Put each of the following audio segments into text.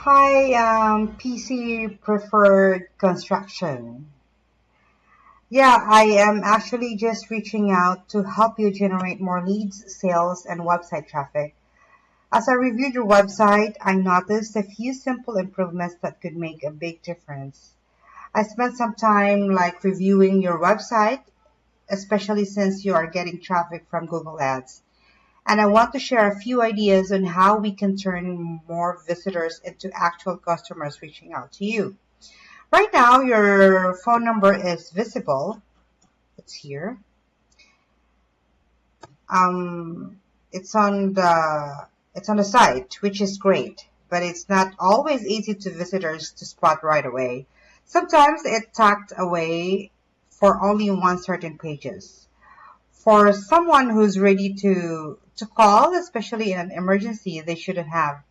Hi, PC Preferred Construction. Yeah, I am actually just reaching out to help you generate more leads, sales, and website traffic. As I reviewed your website, I noticed a few simple improvements that could make a big difference. I spent some time reviewing your website, especially since you are getting traffic from Google Ads. And I want to share a few ideas on how we can turn more visitors into actual customers reaching out to you. Right now, your phone number is visible. It's here. Um, it's on the site, which is great, but it's not always easy to visitors to spot right away. Sometimes it's tucked away for only one certain pages. For someone who's ready to call, especially in an emergency, they shouldn't have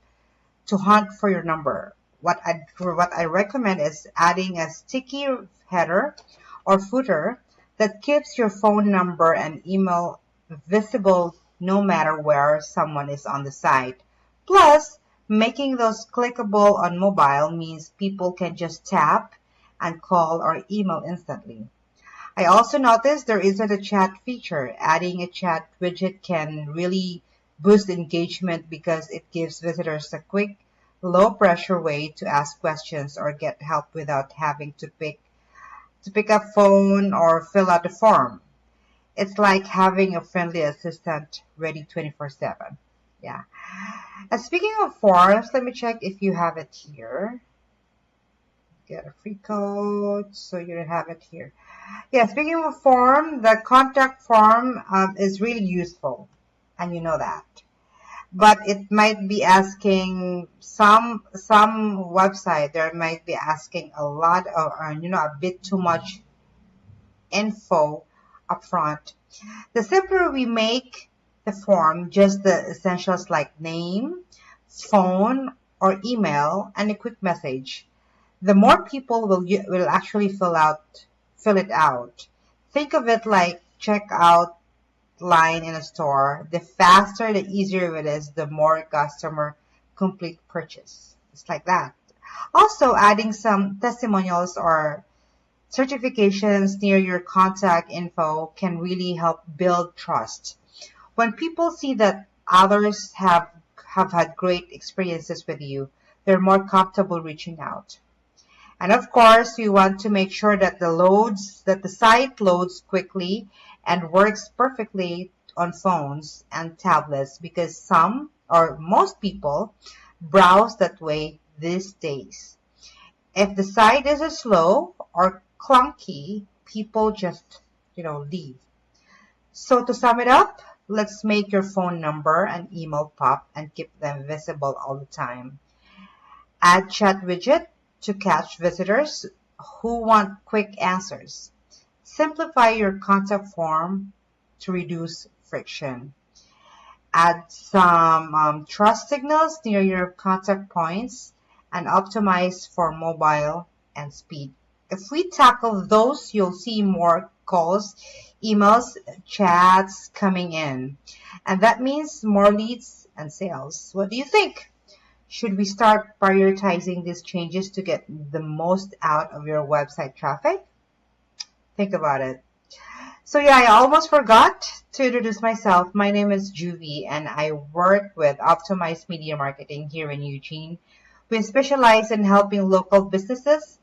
to hunt for your number. What I recommend is adding a sticky header or footer that keeps your phone number and email visible no matter where someone is on the site. Plus, making those clickable on mobile means people can just tap and call or email instantly. I also noticed there isn't a chat feature. Adding a chat widget can really boost engagement because it gives visitors a quick, low pressure way to ask questions or get help without having to pick up phone or fill out a form. It's like having a friendly assistant ready 24/7. Yeah. And speaking of forms, let me check if you have it here. Get a free code, so you don't have it here. Yeah, speaking of form, the contact form is really useful, and you know that. But it might be asking some website. There might be asking a lot of, a bit too much info upfront. The simpler we make the form, just the essentials like name, phone, or email, and a quick message, the more people will actually fill it out. Think of it like checkout line in a store. The faster, the easier it is, the more customer complete purchase. It's like that. Also, adding some testimonials or certifications near your contact info can really help build trust. When people see that others have had great experiences with you, they're more comfortable reaching out. And of course, we want to make sure that the site loads quickly and works perfectly on phones and tablets because some or most people browse that way these days. If the site is slow or clunky, people just, leave. So to sum it up, let's make your phone number and email pop and keep them visible all the time. Add chat widget to catch visitors who want quick answers. Simplify your contact form to reduce friction. Add some trust signals near your contact points and optimize for mobile and speed. If we tackle those, you'll see more calls, emails, chats coming in. And that means more leads and sales. What do you think? Should we start prioritizing these changes to get the most out of your website traffic? Think about it. So yeah, I almost forgot to introduce myself. My name is Juvie and I work with Optimized Media Marketing here in Eugene. We specialize in helping local businesses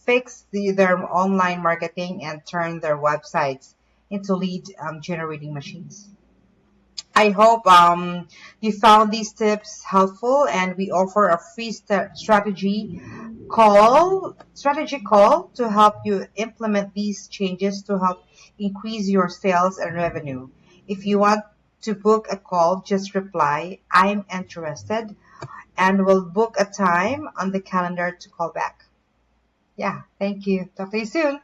fix their online marketing and turn their websites into lead generating machines. I hope you found these tips helpful, and we offer a free strategy call to help you implement these changes to help increase your sales and revenue. If you want to book a call, just reply, "I'm interested," and we'll book a time on the calendar to call back. Yeah, thank you. Talk to you soon.